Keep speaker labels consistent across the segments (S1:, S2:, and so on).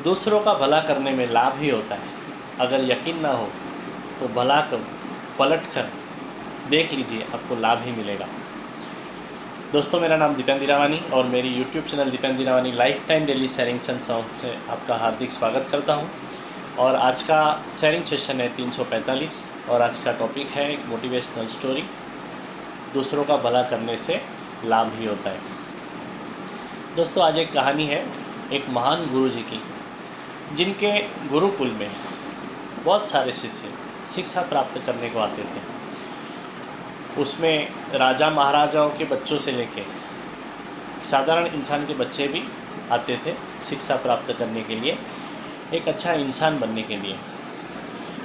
S1: दूसरों का भला करने में लाभ ही होता है। अगर यकीन ना हो तो भला कर पलट कर देख लीजिए, आपको लाभ ही मिलेगा। दोस्तों, मेरा नाम दीपेंद्र ईरावानी और मेरी YouTube channel Dipendra Irawani life time daily sharing song से आपका हार्दिक स्वागत करता हूं। और आज का शेयरिंग सेशन है 345 और आज का टॉपिक है एक मोटिवेशनल स्टोरी, दूसरों का भला करने से लाभ ही होता है। दोस्तों, आज एक कहानी है एक महान गुरु जी की, जिनके गुरुकुल में बहुत सारे शिष्य शिक्षा प्राप्त करने को आते थे। उसमें राजा महाराजाओं के बच्चों से लेके साधारण इंसान के बच्चे भी आते थे शिक्षा प्राप्त करने के लिए, एक अच्छा इंसान बनने के लिए।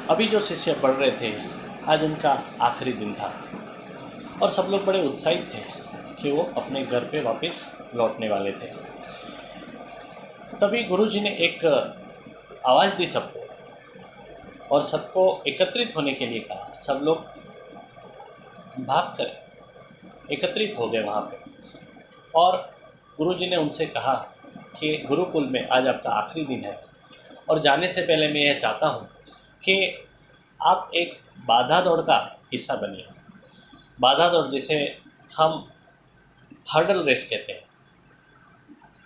S1: अभी जो शिष्य पढ़ रहे थे, आज उनका आखिरी दिन था और सब लोग बड़े उत्साहित थे कि वो अपने घर पे वापस लौटने वाले थे। तभी गुरुजी ने एक आवाज़ दी सबको और सबको एकत्रित होने के लिए कहा। सब लोग भाग कर एकत्रित हो गए वहाँ पे और गुरुजी ने उनसे कहा कि गुरुकुल में आज आपका आखिरी दिन है और जाने से पहले मैं यह चाहता हूँ कि आप एक बाधा दौड़ का हिस्सा बनिए। बाधा दौड़ जिसे हम हर्डल रेस कहते हैं।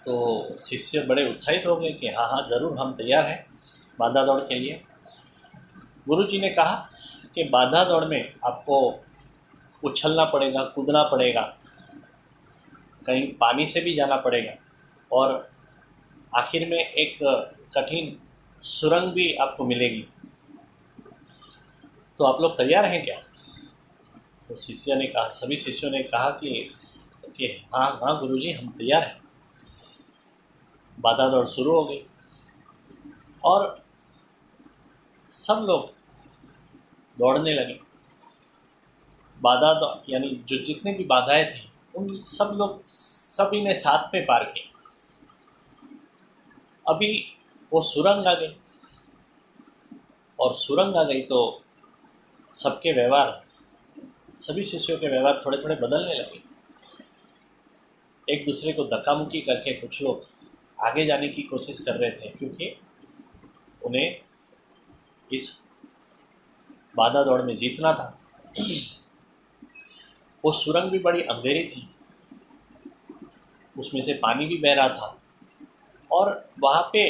S1: तो शिष्य बड़े उत्साहित हो गए कि हाँ हाँ ज़रूर, हम तैयार हैं बाधा दौड़ के लिए। गुरुजी ने कहा कि बाधा दौड़ में आपको उछलना पड़ेगा, कूदना पड़ेगा, कहीं पानी से भी जाना पड़ेगा और आखिर में एक कठिन सुरंग भी आपको मिलेगी। तो आप लोग तैयार हैं क्या? तो शिष्य ने कहा, सभी शिष्यों ने कहा कि हाँ हाँ गुरुजी, हम तैयार हैं। बाधा दौड़ शुरू हो गई और सब लोग दौड़ने लगे। बाधा दौड़ यानी जो जितने भी बाधाएं थी उन सभी ने साथ में पार की। अभी वो सुरंग आ गई और सुरंग आ गई तो सबके व्यवहार, सभी शिष्यों के व्यवहार थोड़े थोड़े बदलने लगे। एक दूसरे को धक्का मुक्की करके कुछ लोग आगे जाने की कोशिश कर रहे थे, क्योंकि उन्हें इस बाधा दौड़ में जीतना था। वो सुरंग भी बड़ी अंधेरी थी, उसमें से पानी भी बह रहा था और वहाँ पे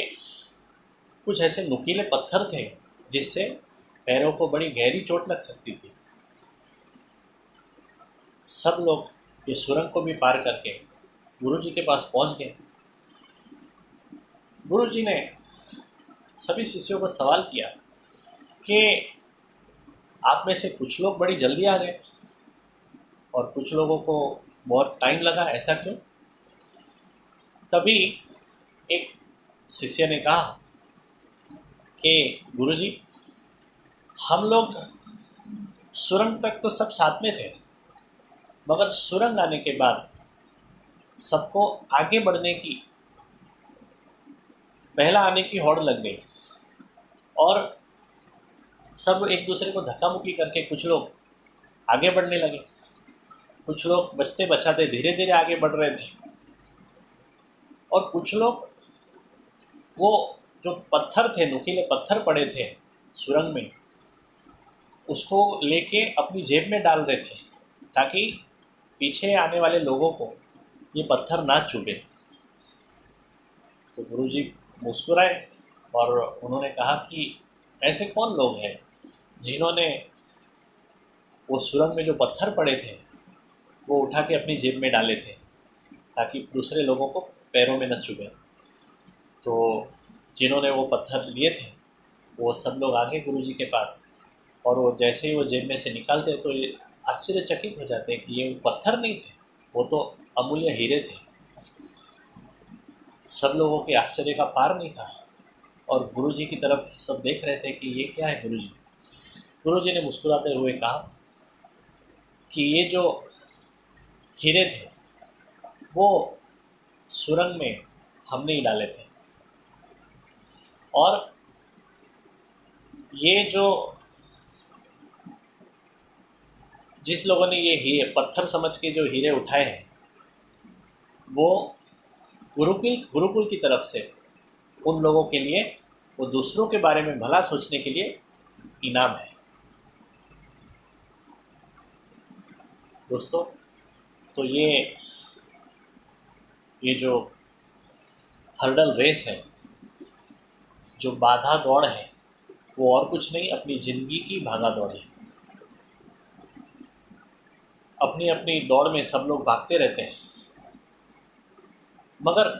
S1: कुछ ऐसे नुकीले पत्थर थे जिससे पैरों को बड़ी गहरी चोट लग सकती थी। सब लोग ये सुरंग को भी पार करके गुरुजी के पास पहुँच गए। गुरुजी ने सभी शिष्यों को सवाल किया कि आप में से कुछ लोग बड़ी जल्दी आ गए और कुछ लोगों को बहुत टाइम लगा, ऐसा क्यों? तभी एक शिष्य ने कहा कि गुरुजी, हम लोग सुरंग तक तो सब साथ में थे, मगर सुरंग आने के बाद सबको आगे बढ़ने की, पहला आने की होड़ लग गई और सब एक दूसरे को धक्का मुक्की करके कुछ लोग आगे बढ़ने लगे। कुछ लोग बचते बचाते धीरे धीरे आगे बढ़ रहे थे और कुछ लोग वो जो पत्थर थे, नुकीले पत्थर पड़े थे सुरंग में, उसको लेके अपनी जेब में डाल रहे थे ताकि पीछे आने वाले लोगों को ये पत्थर ना चुभे। तो गुरुजी मुस्कुराए और उन्होंने कहा कि ऐसे कौन लोग हैं जिन्होंने वो सुरंग में जो पत्थर पड़े थे वो उठा के अपनी जेब में डाले थे ताकि दूसरे लोगों को पैरों में न चुभे। तो जिन्होंने वो पत्थर लिए थे वो सब लोग आगे गुरुजी के पास, और वो जैसे ही वो जेब में से निकालते तो ये आश्चर्यचकित हो जाते कि ये पत्थर नहीं थे, वो तो अमूल्य हीरे थे। सब लोगों के आश्चर्य का पार नहीं था और गुरुजी की तरफ सब देख रहे थे कि ये क्या है गुरुजी। गुरुजी ने मुस्कुराते हुए कहा कि ये जो हीरे थे वो सुरंग में हमने ही डाले थे और ये जो जिस लोगों ने ये हीरे पत्थर समझ के जो हीरे उठाए हैं वो गुरुकुल की तरफ से उन लोगों के लिए, वो दूसरों के बारे में भला सोचने के लिए इनाम है। दोस्तों, तो ये जो हर्डल रेस है, जो बाधा दौड़ है, वो और कुछ नहीं, अपनी ज़िंदगी की भागा दौड़ है। अपनी अपनी दौड़ में सब लोग भागते रहते हैं, मगर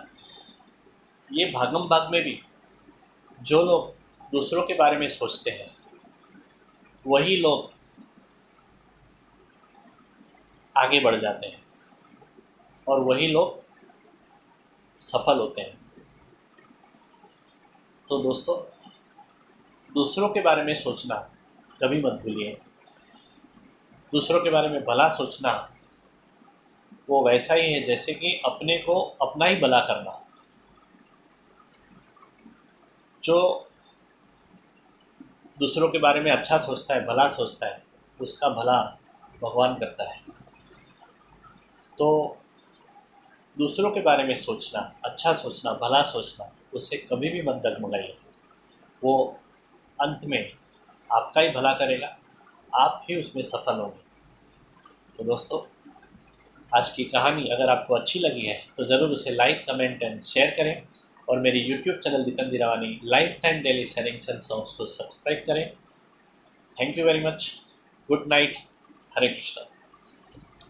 S1: ये भागम भाग में भी जो लोग दूसरों के बारे में सोचते हैं, वही लोग आगे बढ़ जाते हैं और वही लोग सफल होते हैं। तो दोस्तों, दूसरों के बारे में सोचना कभी मत भूलिए। दूसरों के बारे में भला सोचना वो वैसा ही है जैसे कि अपने को अपना ही भला करना। जो दूसरों के बारे में अच्छा सोचता है, भला सोचता है, उसका भला भगवान करता है। तो दूसरों के बारे में सोचना, अच्छा सोचना, भला सोचना, उससे कभी भी मत डगमगाइए। वो अंत में आपका ही भला करेगा, आप ही उसमें सफल होंगे। तो दोस्तों, आज की कहानी अगर आपको अच्छी लगी है तो ज़रूर उसे लाइक, कमेंट एंड शेयर करें और मेरी YouTube channel Dipan Dirawani life time daily sharings and songs को सब्सक्राइब करें। Thank you very much. Good night. Hare Krishna.